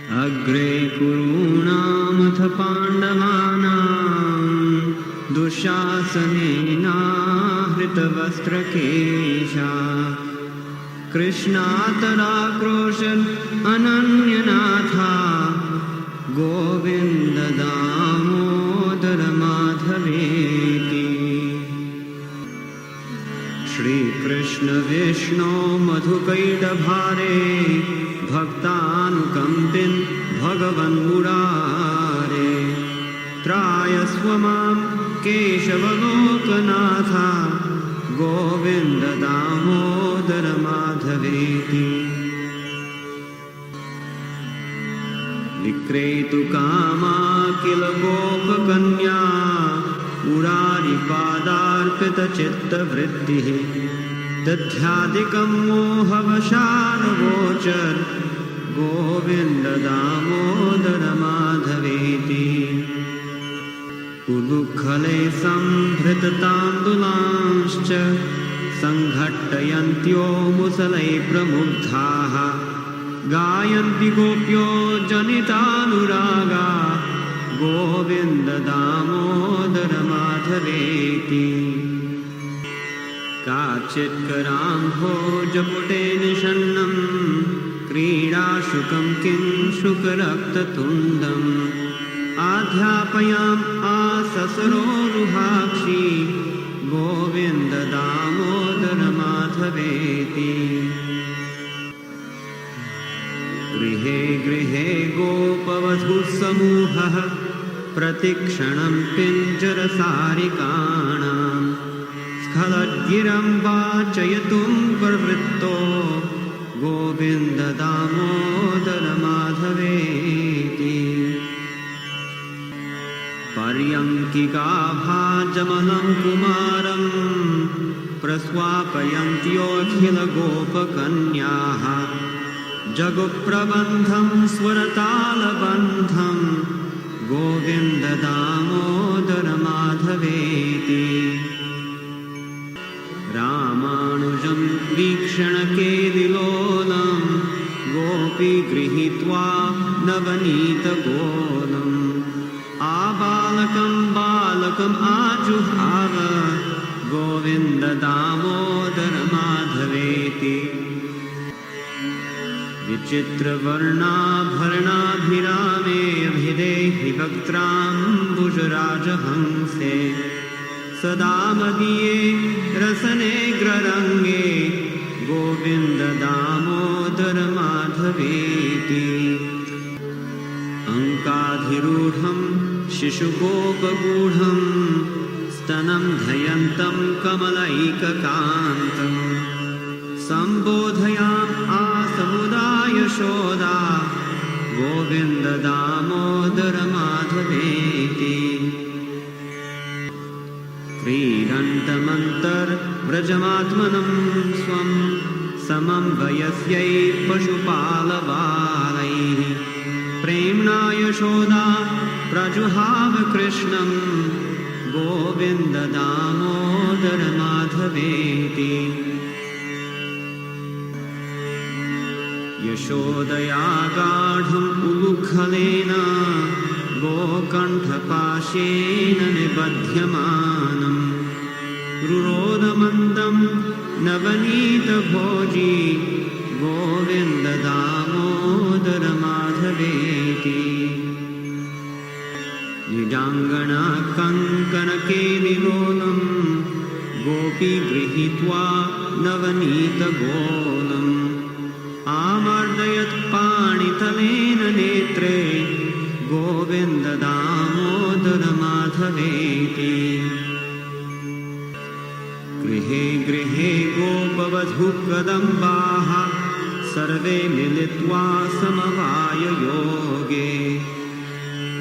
अग्रे कुरूणामथ पाण्डवानां दुःशासनेनाहृतवस्त्रकेशा कृष्णातराक्रोशन् अनन्यनाथा गोविन्द दामोदर माधवेति। श्रीकृष्ण विष्णो मधुकैटभारे भक्तानुकम्पिन् भगवन्मुरारे त्रायस्व मां केशवलोकनाथा गोविन्द दामोदर माधवेति। विक्रेतुकामा किल गोपकन्या मुरारिपादार्पितचित्तवृत्तिः दध्यादिकं मोहवशानवोचर् गोविन्द दामोदर माधवेति। उलुखले सम्भृतताण्डुलांश्च सङ्घट्टयन्त्यो मुसलै प्रमुग्धाः गायन्ति गोप्यो जनितानुरागा गोविन्द दामोदर माधवेति। काचित्कराम्भोजपुटे निषण्णं क्रीडाशुकं किंशुकरक्ततुण्डम् आध्यापयाम् आससरोरुहाक्षी गोविन्द दामोदर माधवेति। गृहे गृहे गोपवधूसमूहः प्रतिक्षणं पिञ्जरसारिकाणां स्खलद्गिरं वाचयितुं प्रवृत्तो गोविन्द दामोदर माधवेति। पर्यङ्किकाभाजमलं कुमारं प्रस्वापयन्त्योऽखिलगोपकन्याः जगुप्रबन्धं स्वरतालबन्धं गोविन्द दामोदर माधवेति। रामानुजं वीक्षणकेलिलोलं गोपी गृहीत्वा नवनीतगोलम् आबालकं बालकम् आजुहाव गोविन्द दामोदर माधवेति। विचित्रवर्णाभरणाभिरामे अभिदेहि वक्त्राम्बुजराजहंसे सदा मदीये रसनेग्ररङ्गे गोविन्द दामोदर माधवेति। अङ्काधिरूढं शिशुगोपगूढं स्तनं धयन्तं कमलैककान्तम् सम्बोधयाम् आसमुदायशोदा गोविन्द दामोदर माधवेति। क्रीडन्तमन्तर्व्रजमात्मनं स्वं समं वयस्यै पशुपालबालैः प्रेम्णा यशोदा प्रजुहाव कृष्णं गोविन्द दामोदर माधवेति। यशोदया गाढम् उलुखलेन गोकण्ठपाशेन निबध्यमानं रुरोदमन्दं नवनीतभोजी गोविन्द दामोदर माधवेति। निजाङ्गना कङ्कणकेलिलोलं गोपी गृहीत्वा नवनीतगोलम् आमर्दयत् पाणितलेन नेत्रे गोविन्द दामोदर माधवेति। गृहे गृहे गोपवधूकदम्बाः सर्वे मिलित्वा समवाययोगे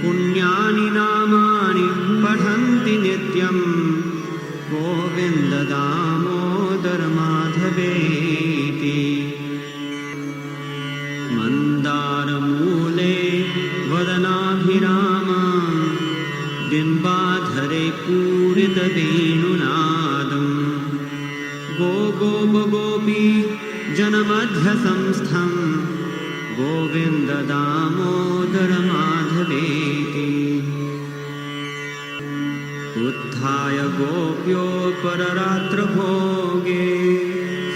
पुण्यानि नामानि पठन्ति नित्यं गोविन्द दामोदर माधवेति। मन्दारमूले वदनाभिरामं बिम्बाधरे पूरितवेणुनादं गो गोप गोपी जनमध्यसंस्थं गोविन्द दामोदर माधवेति। उत्थाय गोप्यो पररात्रभोगे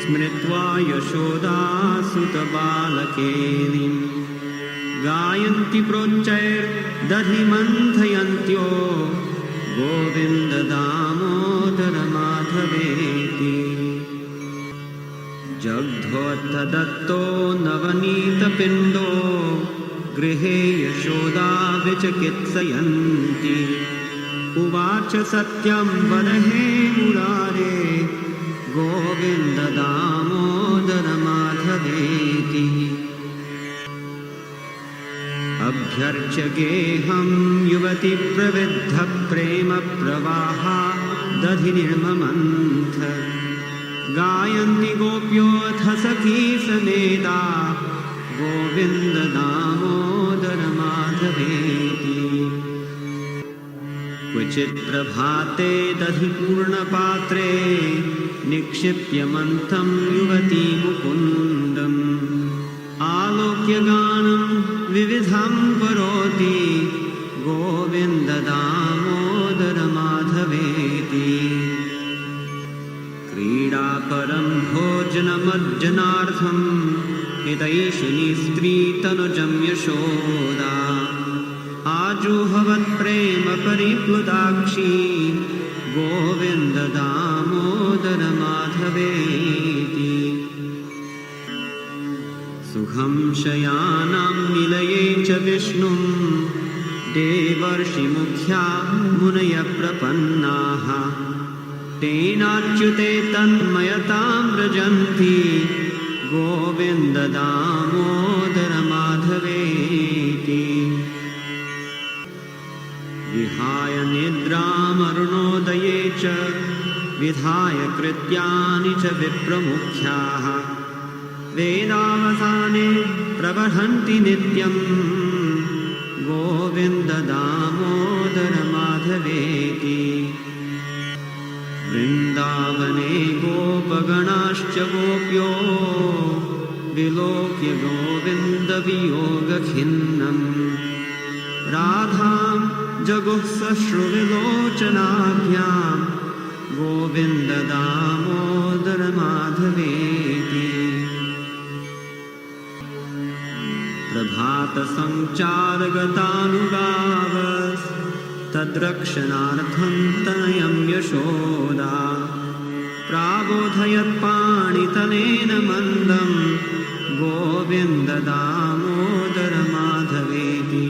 स्मृत्वा यशोदासुतबालकेलिं गायन्ति प्रोच्चैर्दधिमन्थयन्त्यो गोविन्द दामोदर माधवेति। जग्धोऽथ दत्तो नवनीतपिण्डो गृहे यशोदा विचिकित्सयन्ति। उवाच सत्यं वद हे मुरारे गोविन्द दामोदर माधवेति। अभ्यर्च्य गेहं युवति प्रविद्ध प्रेम प्रवाहा दधि निर्ममन्थ। गायन्ति गोप्योऽथ सखी समेता गोविन्द दामोदर माधवेति। क्वचित् प्रभाते दधिपूर्णपात्रे निक्षिप्य मन्थं युवती मुकुन्दम्। आलोक्य गानं विविधं करोति गोविन्द दामोदर माधवेति। क्रीडापरं भोजनमज्जनार्थं हितैषिणी स्त्रीतनुजं यशोदा। आजुहवत्प्रेम परिप्लुताक्षी गोविन्द दामोदर माधवेति। सुखं शयानां निलये च विष्णुं देवर्षिमुख्या मुनयः प्रपन्नाः। तेनाच्युते तन्मयतां व्रजन्ति गोविन्द दामोदर माधवेति। विहाय निद्रामरुणोदये च विधाय कृत्यानि च विप्रमुख्याः। वेदावसाने प्रवहन्ति नित्यं गोविन्द दामोदर माधवेति। वृन्दावने गोपगणाश्च गोप्यो विलोक्य गोविन्दवियोगखिन्नम्। राधां जगुः सश्रुविलोचनाभ्यां गोविन्द दामोदर माधवेति। प्रभातसञ्चारगतानुगावस्तद्रक्षणार्थं तनयं यशोदा। प्राबोधयत्पाणितलेन मन्दं गोविन्द दामोदर माधवेति।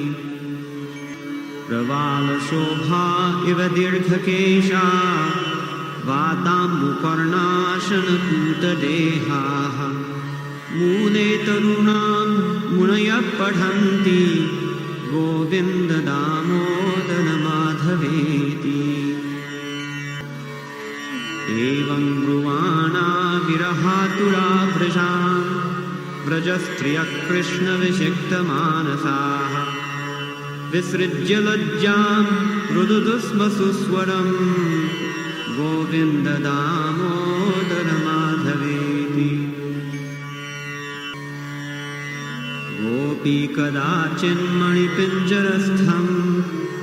प्रवालशोभा इव दीर्घकेशा वाताम्बुकर्णाशनकूटदेहाः। मूले तरुणां मुनयः पठन्ति गोविन्द दामोदर माधवेति। एवं ब्रुवाणा विरहातुरा वृषां व्रजस्त्रियः कृष्णविषिक्तमानसाः। विसृज्य लज्जां रुदुदुस्म सुस्वरं गोविन्द दामोदर माधवेति। गोपी कदाचिन्मणिपिञ्जरस्थं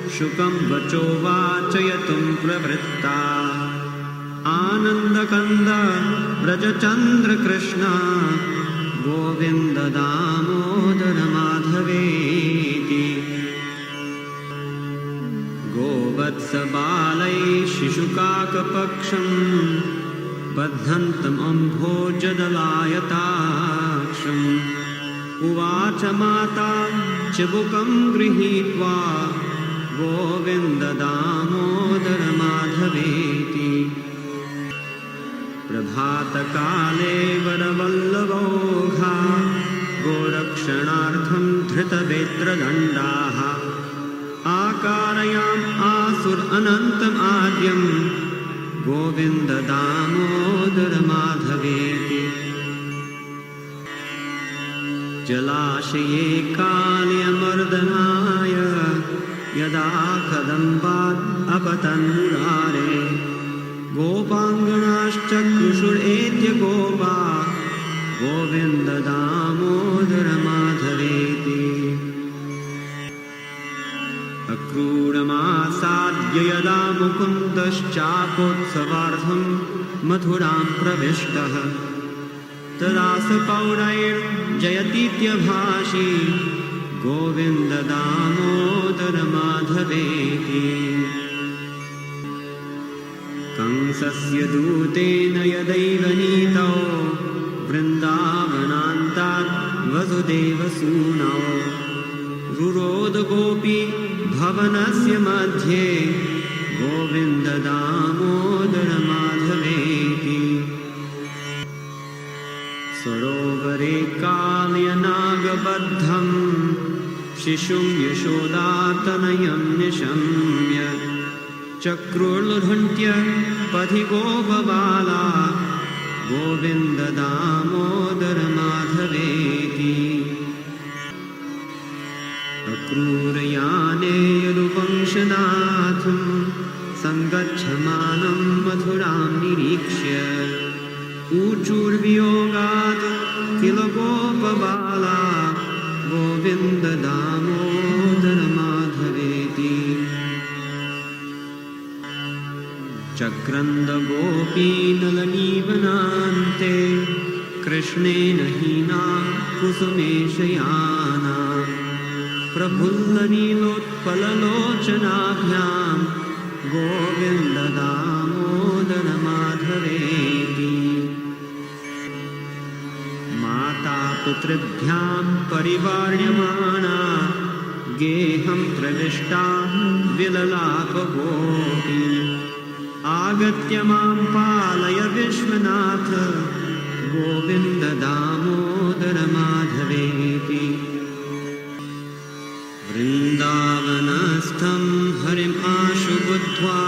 शुकं वचो वाचयितुं प्रवृत्ता। आनन्दकन्द व्रजचन्द्रकृष्ण गोविन्द दामोदर माधवेति। गोवत्सबालैः शिशुकाकपक्षं बध्नन्तम् अम्भोजदलायताक्षम्। उवाच माता चिबुकं गृहीत्वा गोविन्द दामोदर माधवेति। प्रभातकाले वरवल्लभोघा गोरक्षणार्थं धृतवेत्रदण्डाः। आकारयाम् आसुर अनन्तम् आद्यं गोविन्द दामोदर माधवेति। जलाशये काल्यमर्दनाय यदा कदम्बात् अपतन्मुरारे। गोपाङ्गनाश्चक्रुषुरेत्य गोपा गोविन्द दामोदर माधवेति। यदा मुकुन्दश्चापोत्सवार्थं मथुरां प्रविष्टः तदा स पौरैर्जयतीत्यभाषी गोविन्द दामोदर माधवेति। कंसस्य दूतेन यदैव नीतौ वृन्दावनान्तात् वसुदेवसूनौ रुरोद गोपी भवनस्य मध्ये गोविन्द दामोदर माधवेति। सरोवरे कालयनागबद्धं शिशुं यशोदातनयं निशम्य चक्रुर्लुण्ठ्य पथि गोपबाला गोविन्द दामोदर माधवेति। अक्रूरयाने यदुवंशनाथं सङ्गच्छमानं मथुरां निरीक्ष्य ऊचूर्वियोगात् किल गोपबाला गोविन्द दामोदर माधवेति। चक्रन्द गोपीनलनीवनान्ते कृष्णेन हीना कुसुमेशयाना प्रफुल्लनीलोत्पललोचनाभ्यां गोविन्द दामोदर माधवेति। माता पुत्रिभ्यां परिवार्यमाणा गेहं प्रविष्टा विललापगोपी आगत्य मां पालय विश्वनाथ गोविन्द दामोदर माधवेति। वृन्दावनस्थं हरिम् आशु बुद्ध्वा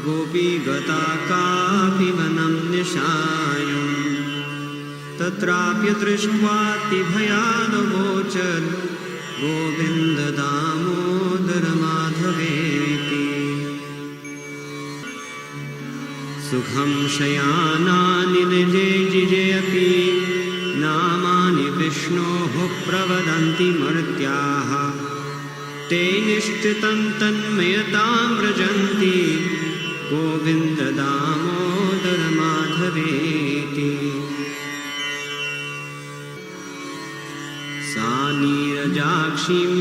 गोपी गता कापि वनं निशायम् तत्राप्य दृष्ट्वातिभयादवोचत् गोविन्द दामोदर माधवेति। सुखं शयानानि निजे जिजेऽपि नामानि विष्णोः प्रवदन्ति मर्त्याः ते निश्चितं तन्मयतां व्रजन्ति गोविन्द दामोदर माधवेति। सा नीरजाक्षीम्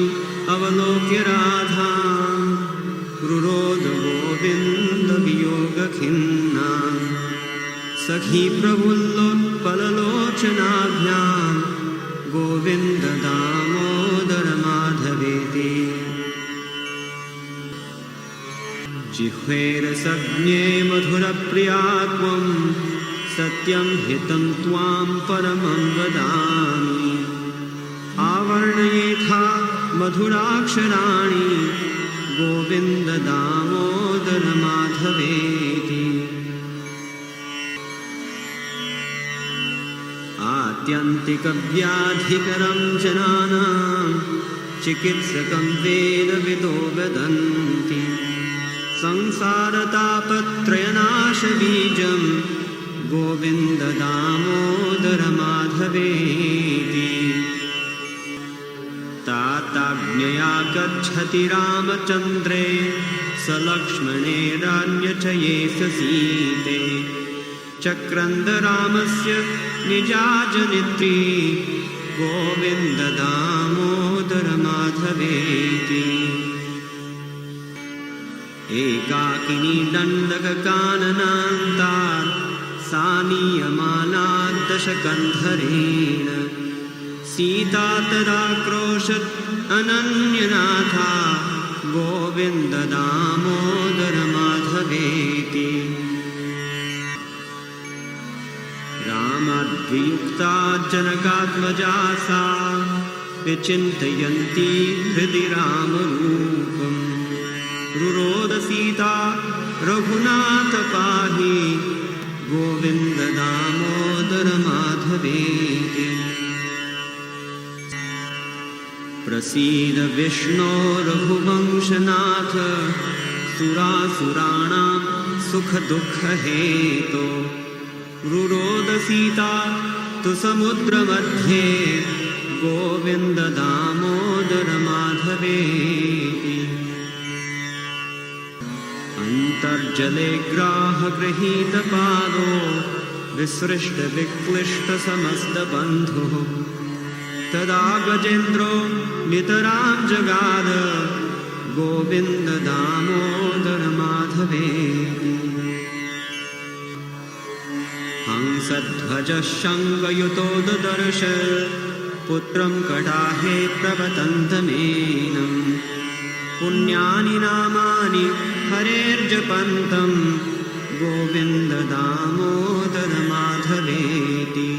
अवलोक्य राधां रुरोद गोविन्द वियोगखिन्ना सखी प्रफुल्लोत्पललोचनाभ्यां गोविन्द दामोदर माधवेति। जिह्वेरसज्ञे मधुरप्रिया त्वं सत्यं हितं त्वां परमं वदामि आवर्णयेथा मधुराक्षराणि गोविन्द दामोदर माधवेति। आत्यन्तिकव्याधिकरं जनानां चिकित्सकं वेदविदो वदन्ति संसारतापत्रयनाशबीजं गोविन्द दामोदर माधवेति। ताताज्ञया गच्छति रामचन्द्रे सलक्ष्मणेरान्यचये सीते चक्रन्द रामस्य निजाजनित्री गोविन्द दामोदर माधवेति। एकाकिनी दण्डककाननान्तात् सा नीयमाना दशकन्धरेण सीता तदाक्रोशत् अनन्यनाथा गोविन्द दामोदर माधवेति। रामाद्वियुक्ता जनकात्मजा सा विचिन्तयन्ती हृदि रामरूपम् रुरोद सीता रघुनाथ पाहि गोविन्द दामोदर माधवेति। प्रसीद विष्णो रघुवंशनाथ सुरासुराणां सुखदुःखहेतो रुरोद सीता तु समुद्रमध्ये गोविन्द दामोदर माधवेति। अन्तर्जले ग्राहगृहीतपादो विसृष्टविक्लिष्टसमस्तबन्धुः तदा गजेन्द्रो नितरां जगाद गोविन्द दामोदर माधवेति। हंसध्वजः शङ्खयुतो ददर्श पुत्रं कटाहे प्रवतन्तमेनम् पुण्यानि नामानि हरेर्जपन्तं गोविन्द दामोदर माधवेति।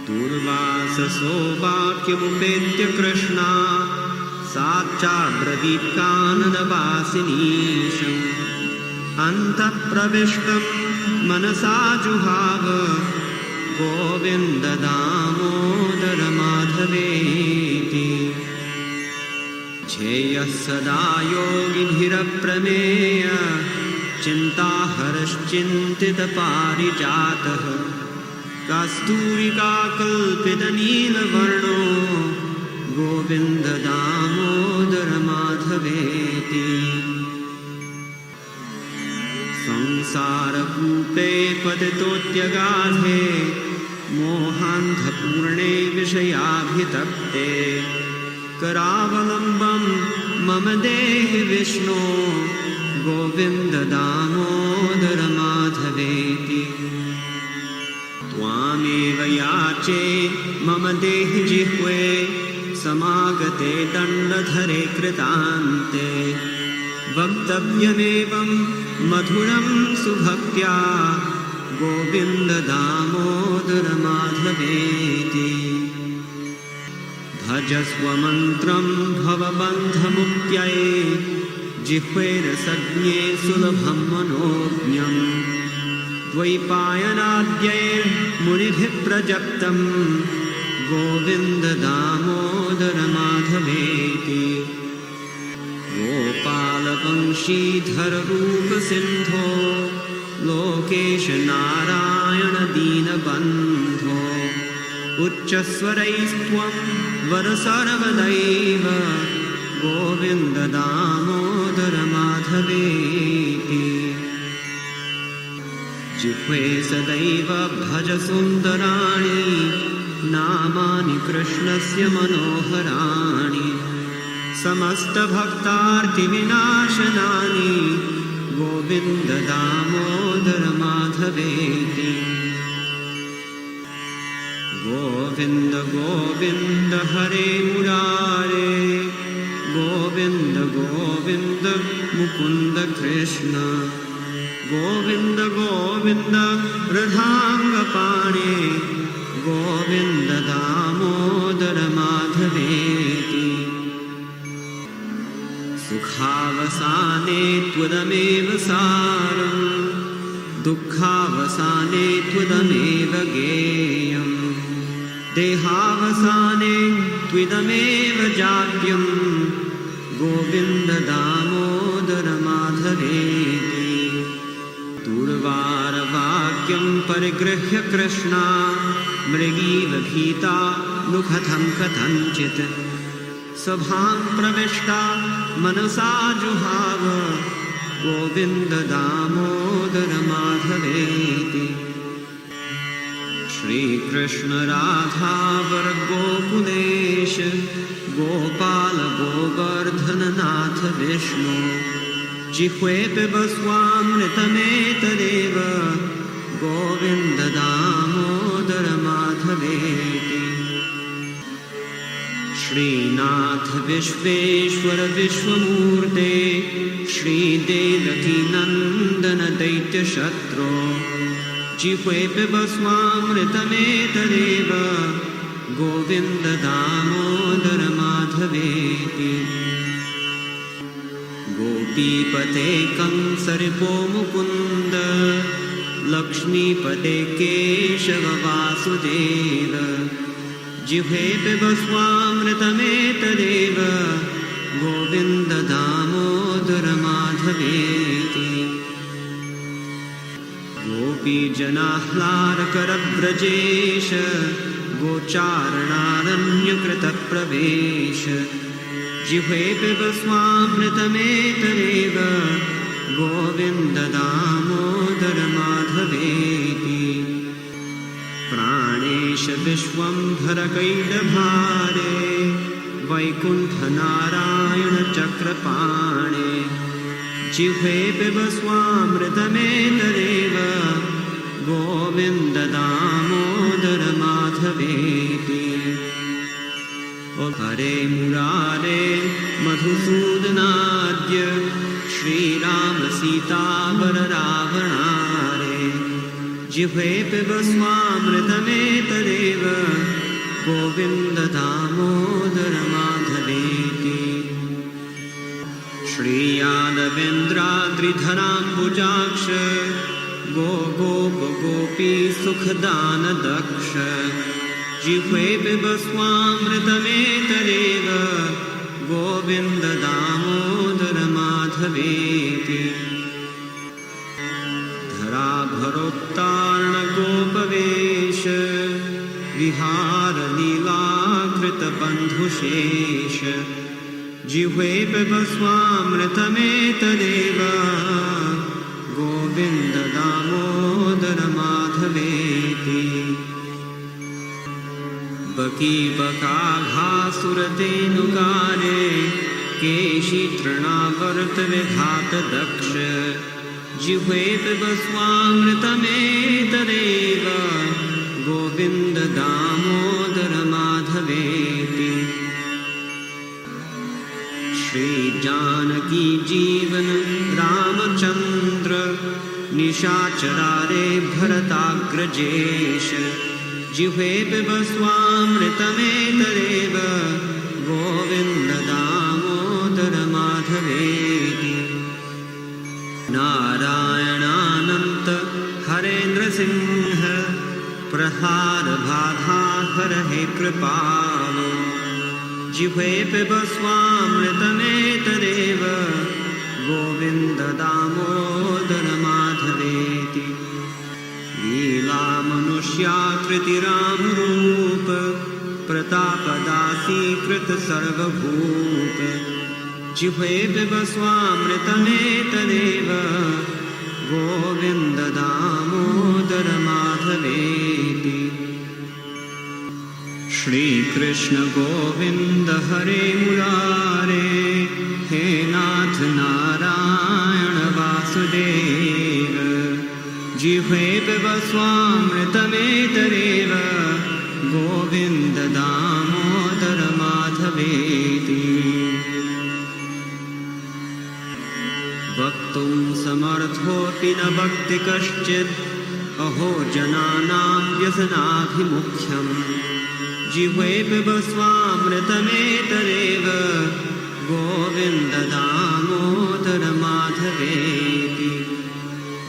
दूर्वाससो वाक्यमुपेत्य कृष्णा साक्षाब्रवीत्काननवासिनीशम् अन्तः प्रविष्टं मनसा जुहाव गोविन्द दामोदर माधवेति। ध्येयः सदा योगिभिरप्रमेय चिन्ताहरश्चिन्तितपारिजातः कस्तूरिकाकल्पितनीलवर्णो गोविन्द दामोदर माधवेति। संसारकूपे पतितोऽत्यगाधे मोहान्धपूर्णे विषयाभितप्ते करावलम्बं मम देहि विष्णो गोविन्द दामोदर माधवेति। त्वामेव याचे मम देहि जिह्वे समागते दण्डधरे कृतान्ते वक्तव्यमेवं मधुरं सुभक्त्या गोविन्द दामोदर माधवेति। भजस्व मन्त्रं भवबन्धमुक्त्यै जिह्वेरसज्ञे सुलभं मनोज्ञं द्वैपायनाद्यैर्मुनिभिः प्रजप्तं गोविन्द दामोदर माधवेति। गोपालवंशीधर रूपसिन्धो लोकेश नारायण दीनबन्धो उच्चस्वरैस्त्वं वर सर्वदैव गोविन्द दामोदर माधवेति। जिह्वे सदैव भज सुन्दराणि नामानि कृष्णस्य मनोहराणि समस्तभक्तार्तिविनाशनानि गोविन्द दामोदर माधवेति। गोविन्द गोविन्द हरे मुरारे गोविन्द गोविन्द मुकुन्द कृष्ण गोविन्द गोविन्द वृधाङ्गपाणे गोविन्द दामोदर माधवेति। सुखावसाने त्वदमेव सारं दुःखावसाने त्वदमेव गेयम् देहावसाने त्वदमेव जाप्यं गोविन्द दामोदर माधवेति। दूर्वारवाक्यं परिगृह्य कृष्णा मृगीव भीता नु कथं कथञ्चित् सभां प्रविष्टा मनसा जुहाव गोविन्द दामोदर माधवेति। श्रीकृष्ण राधा वर गोकुलेश गोपाल गोवर्धननाथ विष्णु जिह्वे पिबस्वामृतमेतदेव गोविन्द दामोदर माधवेति। श्रीनाथ विश्वेश्वर विश्वमूर्ते श्रीदेवकी नन्दन दैत्यशत्रो जिह्वे पिबस्वामृतमेतदेव गोविन्द दामोदर माधवेति। गोपीपते कंसरिपो मुकुन्द लक्ष्मीपते केशव वासुदेव जिह्वे पिबस्वामृतमेतदेव गोविन्द दामोदर माधवेति। गोपीजनाह्लादकरव्रजेश गोचारणारण्यकृतप्रवेश जिह्वे पिबस्वामृतमेतदेव गोविन्द दामोदर माधवेति प्राणेश विश्वम्भर कैडभारे वैकुण्ठ नारायण चक्रपाणे जिह्वे पिबस्वामृतमेतदेव गोविन्द दामोदर माधवेति हरे मुरारे मधुसूदनाद्य श्रीराम सीतावर रावणारे जिह्वे पिबस्वामृतमेतदेव गोविन्द दामोदर माधवेति श्रीयादवेन्द्राद्रिधराम्बुजाक्ष गोपी सुखदान दक्ष जिह्वे पिबस्वामृतमेतदेव गोविन्द दामोदर माधवेति धराभरोत्तारण गोपवेश विहार लीलाकृत बन्धुशेष जिह्वे पिबस्वामृतमेतदेव गोविन्द दामोदर माधवेति बकीबकाघासुरतेनुकारे केशी तृणावर्त विघात दक्ष जिह्वे पिबस्वामृतमेतदेव गोविन्द दामोदर माधवेति श्रीजानकी जीवन रामचन्द्र निशाचरारे भरताग्रजेश जिह्वे पिबस्वामृतमेतदेव गोविन्द दामोदर माधवेति नारायणानन्त हरेन्द्रसिंह प्रहार बाधाहर हे कृपालो जिह्वे पिबस्वामृतमेतदेव गोविन्द दामोदर माधवेति लीला मनुष्याकृतिरामरूप प्रतापदासीकृत सर्वभूप जिह्वे पिबस्वामृतमेतदेव गोविन्द दामोदर माधवेति श्रीकृष्ण गोविन्द हरे मुरारे हे नाथ नारायण वासुदेव जिह्वे पिबस्वामृतमेतदेव गोविन्द दामोदर माधवेति वक्तुं समर्थोऽपि न वक्ति कश्चित् अहो जनानां व्यसनाभिमुख्यम् जिह्वे पिबस्वामृतमेतदेव